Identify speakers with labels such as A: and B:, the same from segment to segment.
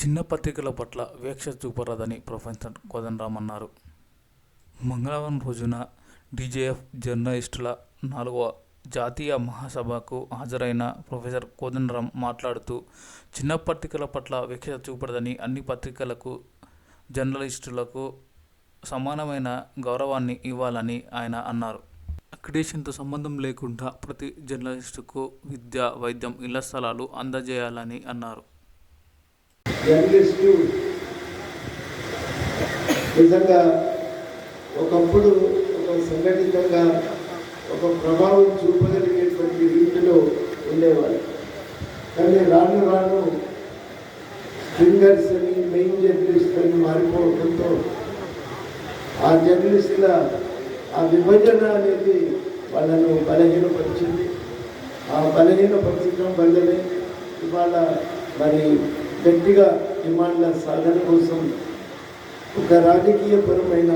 A: చిన్న పత్రికల పట్ల వీక్ష చూపరాదని ప్రొఫెసర్ కోదండరాం అన్నారు. మంగళవారం రోజున డీజేఎఫ్ జర్నలిస్టుల 4వ జాతీయ మహాసభకు హాజరైన ప్రొఫెసర్ కోదండరాం మాట్లాడుతూ, చిన్న పత్రికల పట్ల వీక్ష చూపరాదని, అన్ని పత్రికలకు, జర్నలిస్టులకు సమానమైన గౌరవాన్ని ఇవ్వాలని ఆయన అన్నారు. అక్రిడేషన్తో సంబంధం లేకుండా ప్రతి జర్నలిస్టుకు విద్య, వైద్యం, ఇళ్ల స్థలాలు అందజేయాలని అన్నారు.
B: జర్నలిస్టు నిజంగా ఒకప్పుడు ఒక సంఘటితంగా ఒక ప్రభావం చూపగలిగేటువంటి రీతిలో ఉండేవారు. కానీ రాను రాను స్ట్రింగర్స్ అని, మెయిన్ జర్నలిస్ట్ అని మారిపోవడంతో ఆ జర్నలిస్టుల ఆ విభజన అనేది వాళ్ళను బలహీనపరిచింది. ఆ బలహీనపరచడం వల్లనే ఇవాళ మరి గట్టిగా డిమాండ్ల సాధన కోసం ఒక రాజకీయపరమైన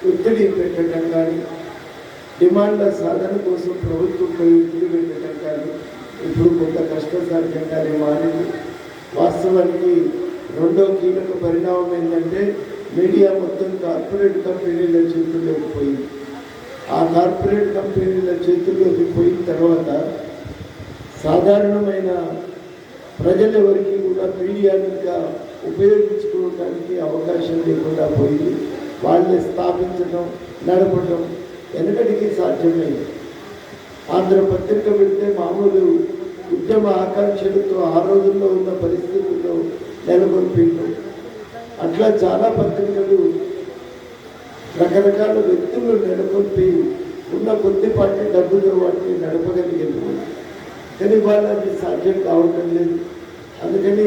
B: ఒత్తిడి పెట్టడం కానీ, డిమాండ్ల సాధన కోసం ప్రభుత్వంపై ఒత్తిడి పెట్టడం కానీ ఇప్పుడు కొంత కష్టసాధ్యంగానే మారింది. వాస్తవానికి రెండో కీలక పరిణామం ఏంటంటే, మీడియా మొత్తం కార్పొరేట్ కంపెనీల చేతుల్లోకి పోయింది. ఆ కార్పొరేట్ కంపెనీల చేతుల్లోకి పోయిన తర్వాత సాధారణమైన ప్రజలెవరికి కూడా మీడియాను ఇంకా ఉపయోగించుకోవడానికి అవకాశం లేకుండా పోయింది. వాళ్ళని స్థాపించడం, నడపడం వెనకటికి సాధ్యమైంది. ఆంధ్రపత్రిక పెడితే మామూలు ఉద్యమ ఆకాంక్షలతో ఆ రోజుల్లో ఉన్న పరిస్థితుల్లో నెలకొల్పిండు. అట్లా చాలా పత్రికలు రకరకాల వ్యక్తులు నెలకొల్పి ఉన్న కొద్దిపాటి డబ్బులు వాటిని నడపగలిగింది. కానీ ఇవాళ అది సాధ్యం కావటం లేదు. అందుకని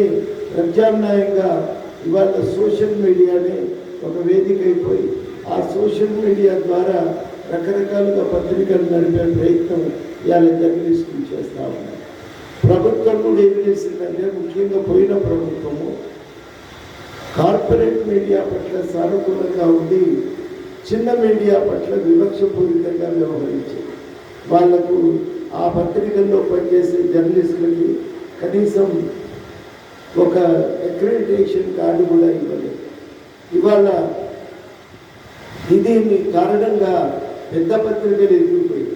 B: ప్రత్యామ్నాయంగా ఇవాళ సోషల్ మీడియానే ఒక వేదిక అయిపోయి ఆ సోషల్ మీడియా ద్వారా రకరకాలుగా పత్రికలు నడిపే ప్రయత్నం ఇవాళ జర్నలిస్టులు చేస్తూ ఉన్నారు. ప్రభుత్వం కూడా ఏం చేసిందంటే, ముఖ్యంగా పోయిన ప్రభుత్వము కార్పొరేట్ మీడియా పట్ల సానుకూలంగా ఉండి చిన్న మీడియా పట్ల వివక్షపూరితంగా వ్యవహరించింది. వాళ్లకు ఆ పత్రికల్లో పనిచేసే జర్నలిస్టులకి కనీసం ఒక అక్రెడిటేషన్ కార్డు కూడా ఇవ్వలేదు. ఇవాళ దీని కారణంగా పెద్ద పత్రికలు ఎదిగిపోయాయి.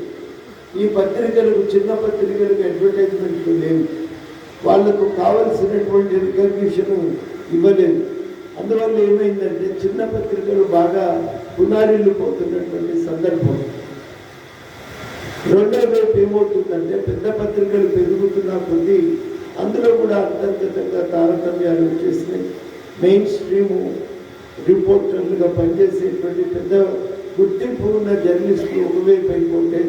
B: ఈ పత్రికలకు, చిన్న పత్రికలకు అడ్వర్టైజ్మెంట్లు లేవు. వాళ్లకు కావలసినటువంటి రికగ్నిషన్ ఇవ్వలేదు. అందువల్ల ఏమైందంటే, చిన్న పత్రికలు బాగా పునారిల్లిపోతున్నటువంటి సందర్భం. రెండో వైపు ఏమవుతుందంటే, పెద్ద పత్రికలు పెరుగుతున్న కొద్దీ అందులో కూడా అంతర్గతంగా తారతమ్యాలు వచ్చేసినాయి. మెయిన్ స్ట్రీము రిపోర్టర్లుగా పనిచేసేటువంటి పెద్ద గుర్తింపు ఉన్న జర్నలిస్టులు ఒకవైపు అయిపోతే,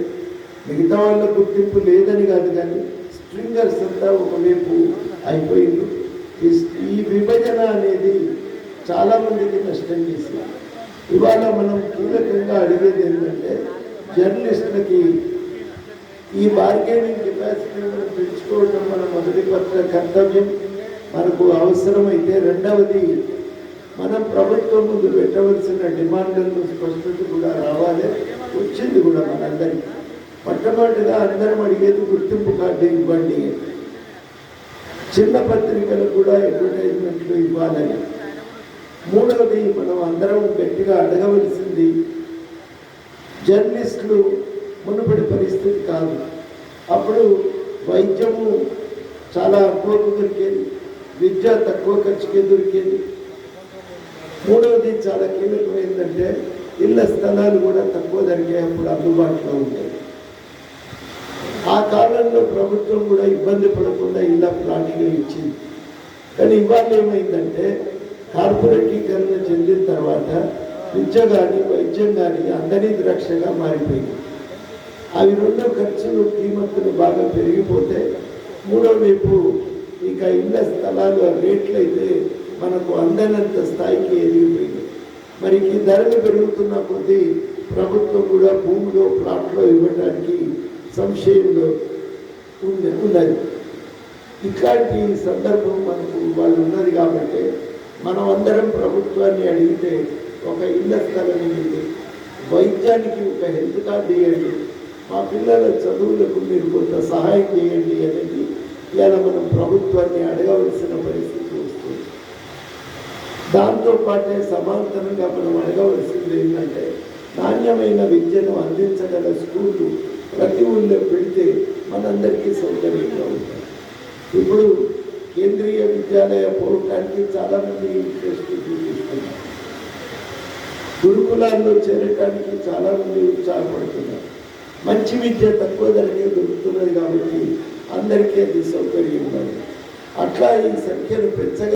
B: మిగతా వాళ్ళ గుర్తింపు లేదని కాదు, కానీ స్ట్రింగర్స్ అంతా ఒకవైపు అయిపోయింది. ఈ విభజన అనేది చాలామందికి నష్టం చేసింది. ఇవాళ మనం కీలకంగా అడిగేది ఏంటంటే, జర్నలిస్టులకి ఈ బార్గెనింగ్ కెపాసిటీ మనం పెంచుకోవడం మన మొదటి కర్తవ్యం, మనకు అవసరమైతే. రెండవది, మనం ప్రభుత్వం ముందు పెట్టవలసిన డిమాండ్లను స్పష్టత కూడా రావాలి. వచ్చింది కూడా మనందరికీ. మొట్టమొదటిగా అందరం అడిగేది గుర్తింపు కార్డు ఇవ్వండి, చిన్న పత్రికలకు కూడా అడ్వర్టైజ్మెంట్లు ఇవ్వాలని. మూడవది, మనం అందరం గట్టిగా అడగవలసింది, జర్నలిస్టులు మునుపటి పరిస్థితి కాదు. అప్పుడు వైద్యము చాలా ఎక్కువకు దొరికేది, విద్య తక్కువ ఖర్చుకే దొరికేది. మూడవది చాలా కీలకమైందంటే, ఇళ్ల స్థలాలు కూడా తక్కువ ధరకే అప్పుడు అందుబాటులో ఉండేవి. ఆ కాలంలో ప్రభుత్వం కూడా ఇబ్బంది పడకుండా ఇళ్ల ప్లాట్గా ఇచ్చింది. కానీ ఇవాళ ఏమైందంటే, కార్పొరేటీకరణ చెందిన తర్వాత విద్య కానీ, వైద్యం కానీ అందరి ద్రక్షగా మారిపోయింది. అవి రెండో ఖర్చులు, కీమతులు బాగా పెరిగిపోతే, మూడో వైపు ఇక ఇళ్ల స్థలాలు రేట్లు అయితే మనకు అందనంత స్థాయికి ఎదిగిపోయింది. మరి ఈ ధరలు పెరుగుతున్న కొద్దీ ప్రభుత్వం కూడా భూమిలో, ప్లాట్లో ఇవ్వడానికి సంశయంలో ఉన్నది. ఇట్లాంటి సందర్భం మనకు వాళ్ళు ఉన్నది కాబట్టి మనం అందరం ప్రభుత్వాన్ని అడిగితే, ఒక ఇళ్ల స్థలం ఇవ్వండి, వైద్యానికి ఒక హెల్త్ కార్డు ఇవ్వండి, మా పిల్లల చదువులకు మీరు కొంత సహాయం చేయండి అనేది ఇవాళ మనం ప్రభుత్వాన్ని అడగవలసిన పరిస్థితి వస్తుంది. దాంతో పాటే సమాంతరంగా మనం అడగవలసింది ఏంటంటే నాణ్యమైన విద్యను అందించగల స్కూళ్ళు ప్రతి ఊళ్ళో పెడితే మనందరికీ సౌకర్యంగా ఉంటాయి. ఇప్పుడు కేంద్రీయ విద్యాలయ పోవటానికి చాలామంది ఇంట్రెస్ట్ చూపిస్తున్నారు. గురుకులాల్లో చేరటానికి చాలామంది ఉత్సాహపడుతున్నారు. మంచి విద్య తక్కువ ధరకే దొరుకుతున్నది కాబట్టి అందరికీ అది సౌకర్యంగా ఉంది. అట్లా ఈ సంఖ్యను పెంచగ